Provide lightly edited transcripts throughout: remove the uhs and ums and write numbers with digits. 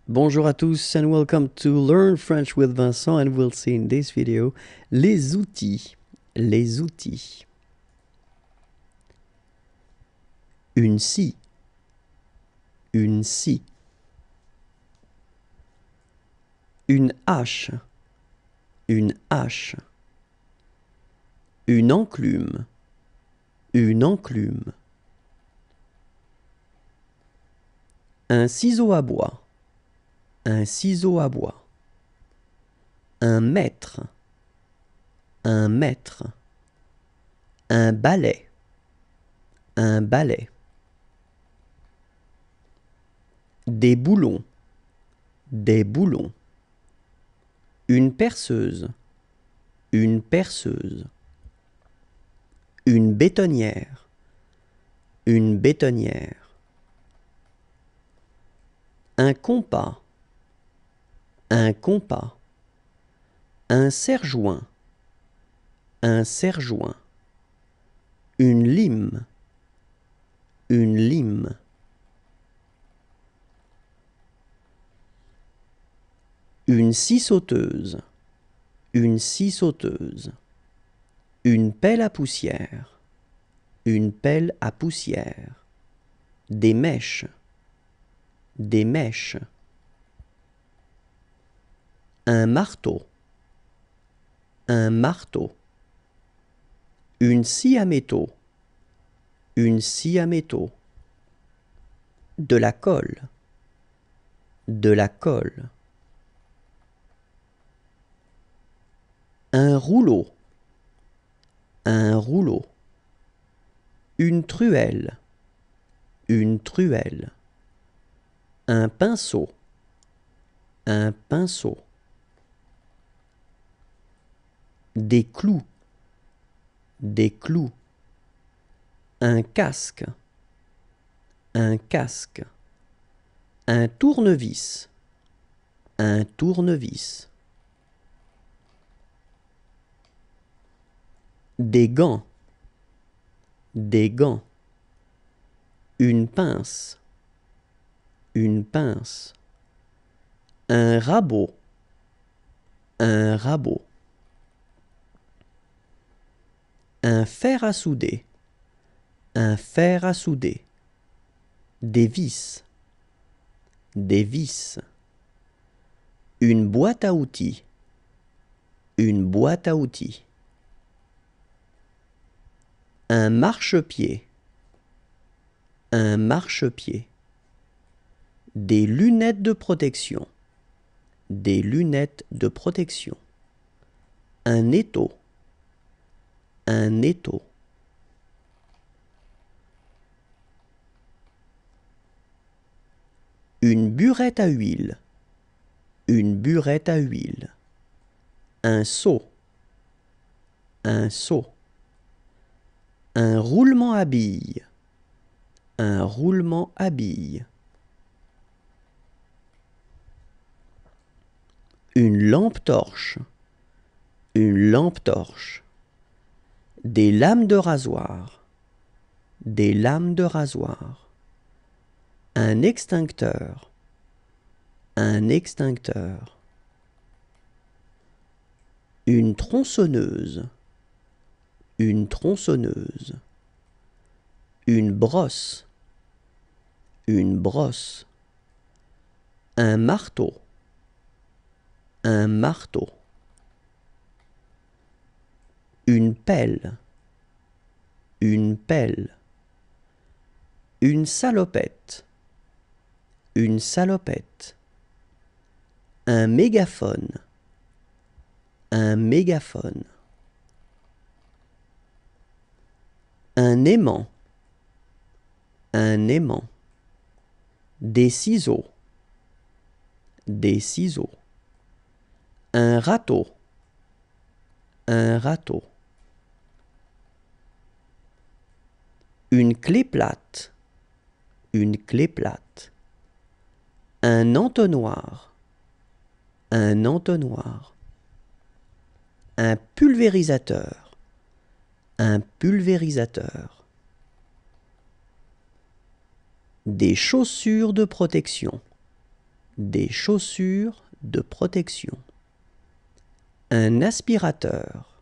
Bonjour à tous and welcome to Learn French with Vincent, and we'll see in this video les outils. Les outils. Une scie. Une scie. Une hache. Une hache. Une enclume. Une enclume. Un ciseau à bois. Un ciseau à bois. Un mètre. Un mètre. Un balai. Un balai. Des boulons. Des boulons. Une perceuse. Une perceuse. Une bétonnière. Une bétonnière. Un compas. Un compas. Un serre-joint. Un serre-joint. Une lime. Une lime. Une scie sauteuse. Une scie sauteuse. Une pelle à poussière. Une pelle à poussière. Des mèches. Des mèches. Un marteau. Un marteau. Une scie à métaux. Une scie à métaux. De la colle. De la colle. Un rouleau. Un rouleau. Une truelle. Une truelle. Un pinceau. Un pinceau. Des clous. Des clous. Un casque. Un casque. Un tournevis. Un tournevis. Des gants. Des gants. Une pince. Une pince. Un rabot. Un rabot. Un fer à souder. Un fer à souder. Des vis. Des vis. Une boîte à outils. Une boîte à outils. Un marchepied. Un marchepied. Des lunettes de protection. Des lunettes de protection. Un étau. Un étau. Une burette à huile. Une burette à huile. Un seau. Un seau. Un roulement à billes. Un roulement à billes. Une lampe torche. Une lampe torche. Des lames de rasoir. Des lames de rasoir. Un extincteur. Un extincteur. Une tronçonneuse. Une tronçonneuse. Une brosse. Une brosse. Un marteau. Un marteau. Une pelle. Une pelle. Une salopette. Une salopette. Un mégaphone. Un mégaphone. Un aimant. Un aimant. Des ciseaux. Des ciseaux. Un râteau. Un râteau. Une clé plate. Une clé plate. Un entonnoir. Un entonnoir. Un pulvérisateur. Un pulvérisateur. Des chaussures de protection. des chaussures de protection. Un aspirateur,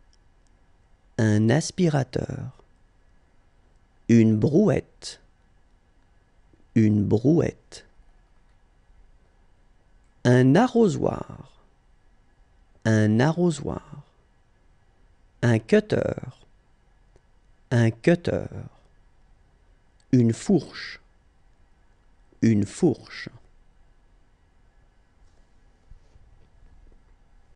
un aspirateur. Une brouette, une brouette. Un arrosoir, un arrosoir. Un cutter, un cutter. Une fourche, une fourche.